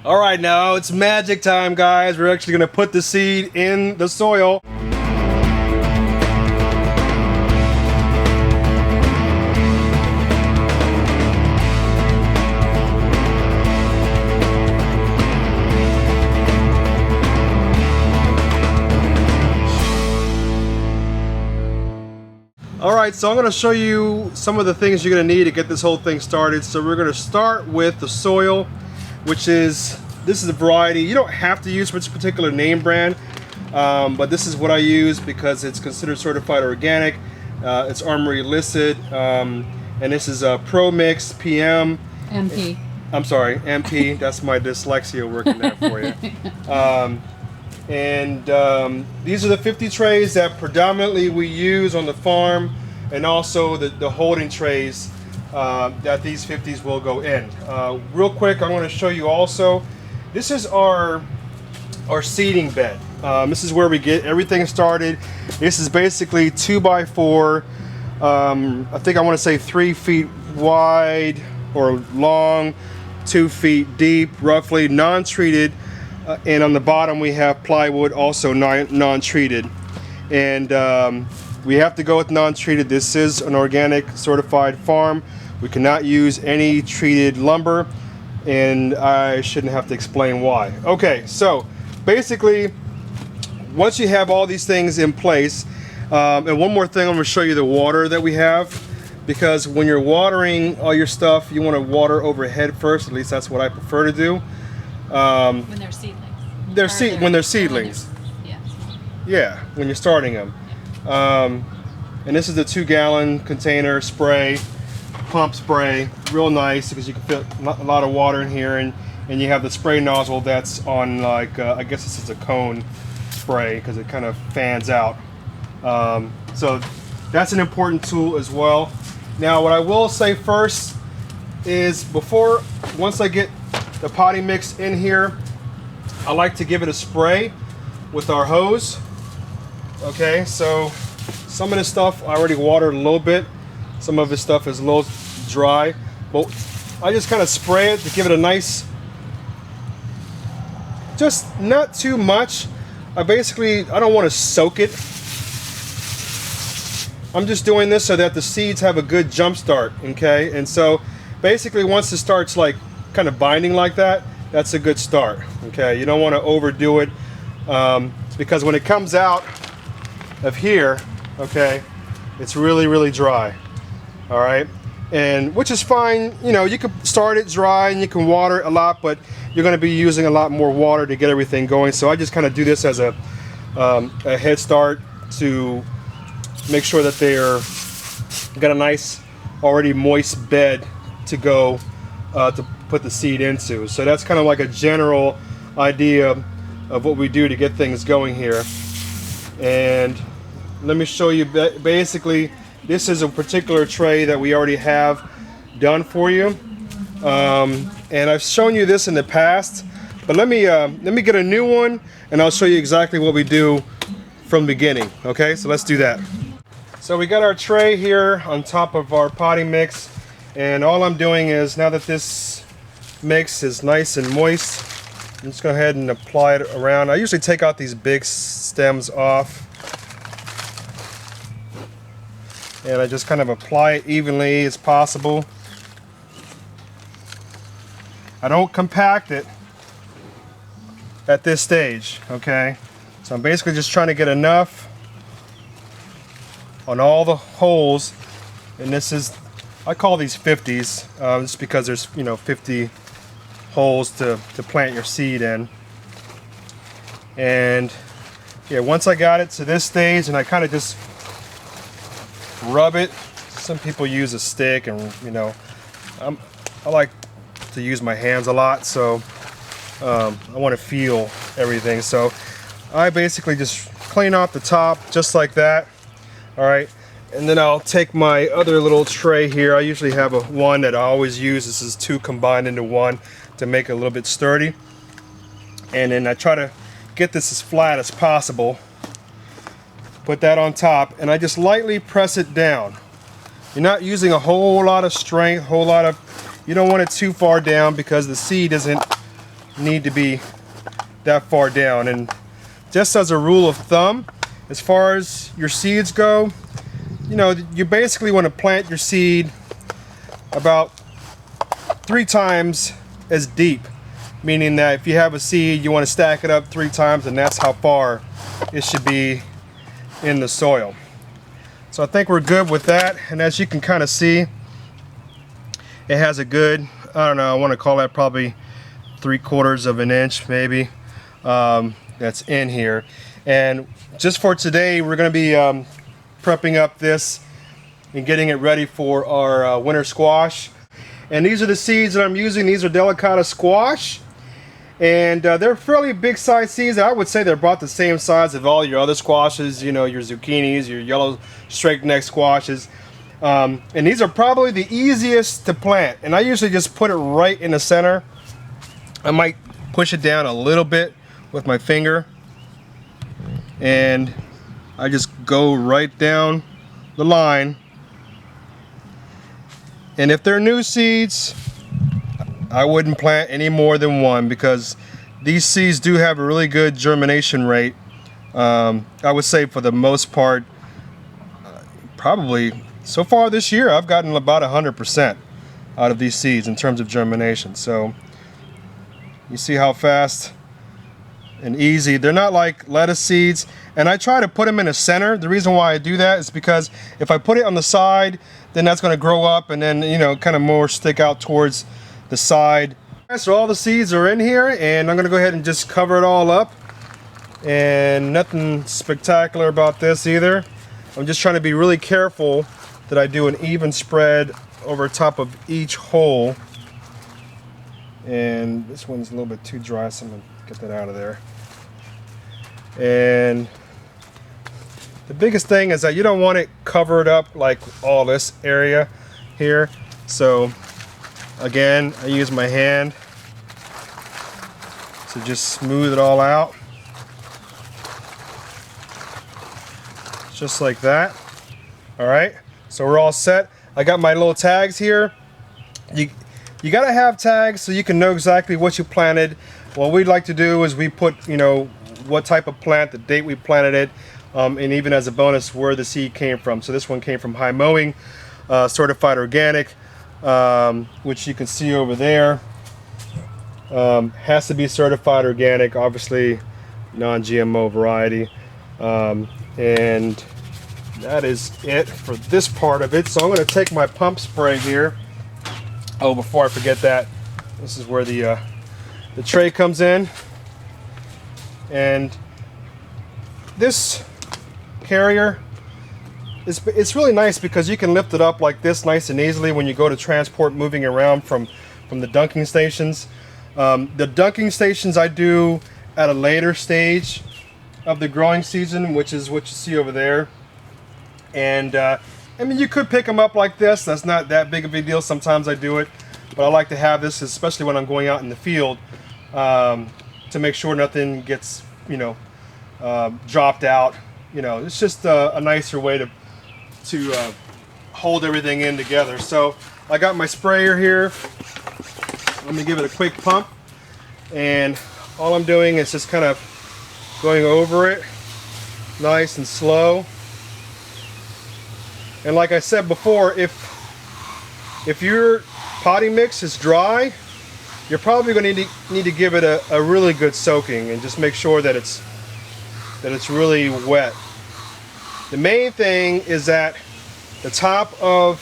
All right, now it's magic time, guys. We're actually gonna put the seed in the soil. Alright, so I'm going to show you some of the things you're going to need to get this whole thing started. So we're going to start with the soil, which is, this is a variety. You don't have to use this particular name brand, but this is what I use because it's considered certified organic. It's Armory listed, and this is a Pro Mix PM. MP. I'm sorry, MP. That's my dyslexia working there for you. These are the 50 trays that predominantly we use on the farm, and also the holding trays that these 50s will go in. Real quick, I want to show you also, this is our seeding bed. This is where we get everything started. This is basically 2x4, I think I want to say 3 feet wide or long, 2 feet deep, roughly, non-treated. And on the bottom we have plywood, also non-treated, and we have to go with non-treated. This is an organic certified farm. We cannot use any treated lumber, and I shouldn't have to explain why. Okay, so basically once you have all these things in place, and one more thing, I'm going to show you the water that we have, because when you're watering all your stuff, you want to water overhead first. At least that's what I prefer to do. When they're seedlings. When they're seedlings. Yeah, when you're starting them. And this is the 2-gallon container spray, pump spray, real nice because you can fit a lot of water in here, and you have the spray nozzle that's on, like, I guess this is a cone spray because it kind of fans out. So that's an important tool as well. Now what I will say first is once I get the potting mix in here, I like to give it a spray with our hose. Okay, so some of this stuff I already watered a little bit. Some of this stuff is a little dry, but I just kind of spray it to give it a nice, just not too much. I don't want to soak it. I'm just doing this so that the seeds have a good jump start, okay? And so basically once it starts like kind of binding like that, that's a good start. Okay, you don't want to overdo it, because when it comes out of here, okay, it's really dry. All right, and which is fine. You know, you can start it dry and you can water it a lot, but you're going to be using a lot more water to get everything going. So I just kind of do this as a head start to make sure that they're got a nice already moist bed to go to put the seed into. So that's kind of like a general idea of what we do to get things going here. And let me show you, basically this is a particular tray that we already have done for you, and I've shown you this in the past, but let me get a new one and I'll show you exactly what we do from the beginning. Okay, so let's do that. So we got our tray here on top of our potting mix, and all I'm doing is, now that this mix is nice and moist, I'm just go ahead and apply it around. I usually take out these big stems off, and I just kind of apply it evenly as possible. I don't compact it at this stage, okay? So I'm basically just trying to get enough on all the holes, and this is, I call these 50s, just because there's, you know, 50 holes to plant your seed in. And yeah, once I got it to this stage, and I kind of just rub it. Some people use a stick, and you know, I like to use my hands a lot, so I want to feel everything. So I basically just clean off the top just like that. All right, and then I'll take my other little tray here. I usually have one that I always use. This is two combined into one to make it a little bit sturdy. And then I try to get this as flat as possible. Put that on top, and I just lightly press it down. You're not using a whole lot of strength, you don't want it too far down because the seed isn't need to be that far down. And just as a rule of thumb, as far as your seeds go, you know, you basically want to plant your seed about 3 times as deep, meaning that if you have a seed, you want to stack it up 3 times, and that's how far it should be in the soil. So I think we're good with that. And as you can kind of see, it has a good, I don't know, I want to call that probably 3/4 of an inch maybe, that's in here. And just for today, we're going to be prepping up this and getting it ready for our winter squash. And these are the seeds that I'm using. These are delicata squash, and they're fairly big size seeds. I would say they're about the same size of all your other squashes, you know, your zucchinis, your yellow straight neck squashes. And these are probably the easiest to plant, and I usually just put it right in the center. I might push it down a little bit with my finger, and I just go right down the line. And if they're new seeds, I wouldn't plant any more than 1, because these seeds do have a really good germination rate. I would say for the most part, probably so far this year, I've gotten about 100% out of these seeds in terms of germination. So you see how fast and easy. They're not like lettuce seeds, and I try to put them in the center. The reason why I do that is because if I put it on the side, then that's going to grow up and then, you know, kind of more stick out towards the side. So all the seeds are in here, and I'm going to go ahead and just cover it all up. And nothing spectacular about this either. I'm just trying to be really careful that I do an even spread over top of each hole. And this one's a little bit too dry, so I'm going to get that out of there. And the biggest thing is that you don't want it covered up like all this area here. So again, I use my hand to just smooth it all out. Just like that. All right, so we're all set. I got my little tags here. You gotta have tags so you can know exactly what you planted. What we'd like to do is we put, you know, what type of plant, the date we planted it, and even as a bonus where the seed came from. So this one came from High Mowing, certified organic, which you can see over there. Has to be certified organic, obviously non-GMO variety. And that is it for this part of it. So I'm going to take my pump spray here. Oh, before I forget that, this is where the tray comes in. And this carrier, it's really nice because you can lift it up like this nice and easily when you go to transport moving around from the dunking stations. The dunking stations I do at a later stage of the growing season, which is what you see over there. And I mean, you could pick them up like this. That's not that big of a deal. Sometimes I do it, but I like to have this, especially when I'm going out in the field, to make sure nothing gets, you know, dropped out. You know, it's just a nicer way to hold everything in together. So I got my sprayer here. Let me give it a quick pump, and all I'm doing is just kind of going over it nice and slow. And like I said before, if your potting mix is dry, you're probably going to need to give it a really good soaking, and just make sure that it's really wet. The main thing is that the top of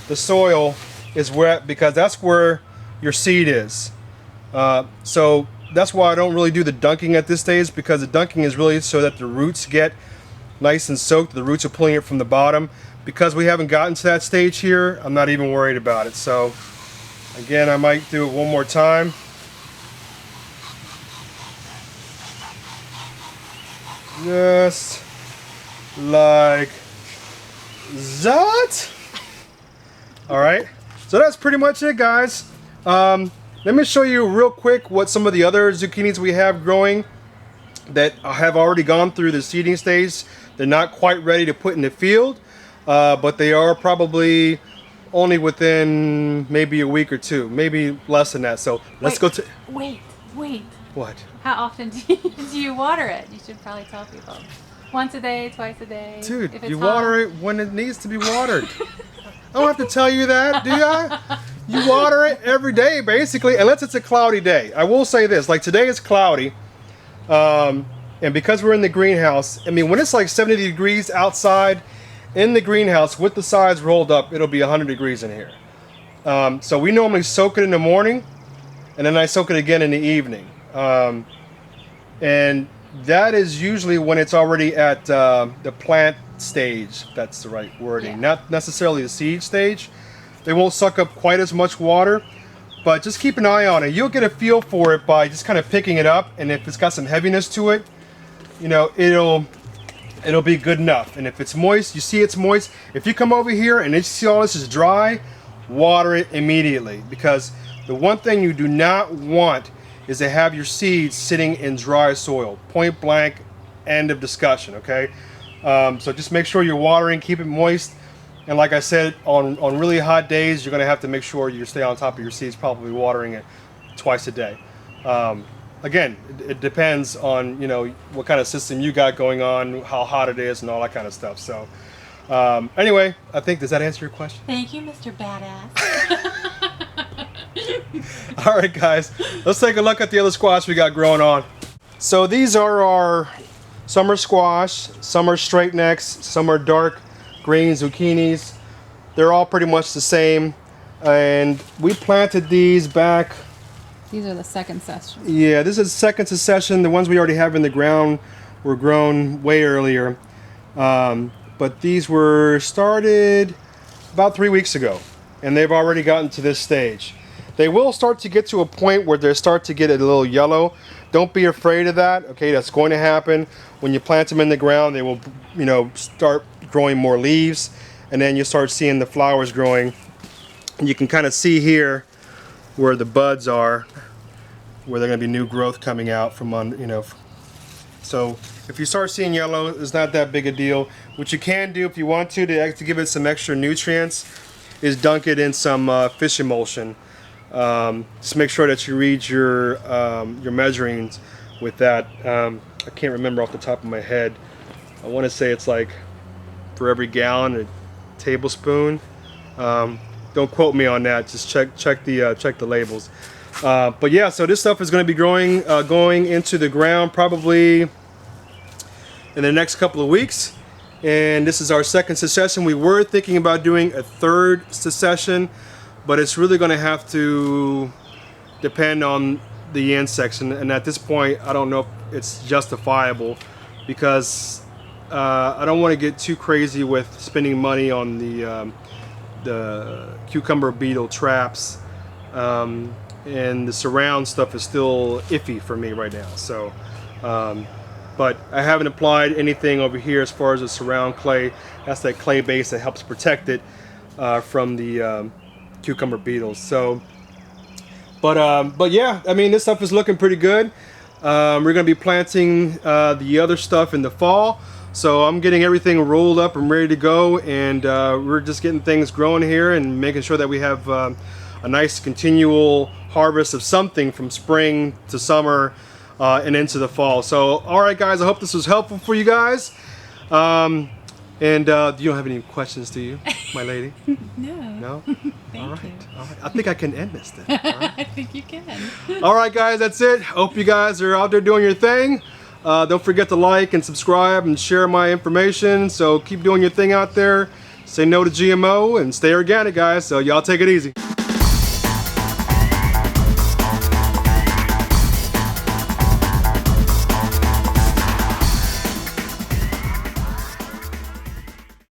the soil is wet, because that's where your seed is. So that's why I don't really do the dunking at this stage, because the dunking is really so that the roots get nice and soaked. The roots are pulling it from the bottom. Because we haven't gotten to that stage here, I'm not even worried about it. So again, I might do it one more time. Just like that. All right, so that's pretty much it, guys. Let me show you real quick what some of the other zucchinis we have growing that have already gone through the seeding stage. They're not quite ready to put in the field, but they are probably only within maybe a week or two, maybe less than that. So let's go to. Wait. What? How often do you water it? You should probably tell people. Once a day, twice a day. Dude, if it's you hot. water it when it needs to be watered. I don't have to tell you that, do ya? You water it every day, basically, unless it's a cloudy day. I will say this, like today is cloudy, and because we're in the greenhouse, I mean, when it's like 70 degrees outside, in the greenhouse with the sides rolled up, it'll be 100 degrees in here. So we normally soak it in the morning, and then I soak it again in the evening. And that is usually when it's already at the plant stage, if that's the right wording. Yeah. Not necessarily the seed stage. They won't suck up quite as much water, but just keep an eye on it. You'll get a feel for it by just kind of picking it up, and if it's got some heaviness to it, you know, it'll be good enough. And if it's moist, you see it's moist. If you come over here and you see all this is dry, water it immediately, because the one thing you do not want is to have your seeds sitting in dry soil. Point blank, end of discussion, okay? So just make sure you're watering, keep it moist. And like I said, on really hot days, you're gonna have to make sure you stay on top of your seeds, probably watering it twice a day. Again, it depends on, you know, what kind of system you got going on, how hot it is, and all that kind of stuff. So anyway, I think, does that answer your question? Thank you, Mr. Badass. All right, guys, let's take a look at the other squash we got growing on. So these are our summer squash. Some are straight necks, some are dark green zucchinis. They're all pretty much the same. And we planted these back. These are the second session. Yeah, this is second succession. The ones we already have in the ground were grown way earlier. But these were started about 3 weeks ago, and they've already gotten to this stage. They will start to get to a point where they start to get a little yellow. Don't be afraid of that. Okay, that's going to happen. When you plant them in the ground, they will, you know, start growing more leaves, and then you start seeing the flowers growing. And you can kind of see here where the buds are, where they're going to be new growth coming out from on, you know. So if you start seeing yellow, it's not that big a deal. What you can do if you want to give it some extra nutrients is dunk it in some fish emulsion. Just make sure that you read your measurings with that. I can't remember off the top of my head. I want to say it's like for every gallon a tablespoon. Don't quote me on that. Just check the labels. But yeah, so this stuff is going to be going into the ground probably in the next couple of weeks. And this is our second succession. We were thinking about doing a third succession, but it's really going to have to depend on the insects. And at this point, I don't know if it's justifiable, because I don't want to get too crazy with spending money on the cucumber beetle traps. And the surround stuff is still iffy for me right now. So, but I haven't applied anything over here as far as the surround clay. That's that clay base that helps protect it from the cucumber beetles. So, but yeah, I mean, this stuff is looking pretty good. We're going to be planting the other stuff in the fall. So I'm getting everything rolled up and ready to go, and we're just getting things growing here and making sure that we have a nice continual harvest of something from spring to summer and into the fall. So all right, guys, I hope this was helpful for you guys. And you don't have any questions, do you, my lady? No. All right. I think I can end this then. All right. I think you can. All right, guys, that's it. Hope you guys are out there doing your thing. Don't forget to like and subscribe and share my information. So keep doing your thing out there. Say no to GMO and stay organic, guys. So y'all take it easy.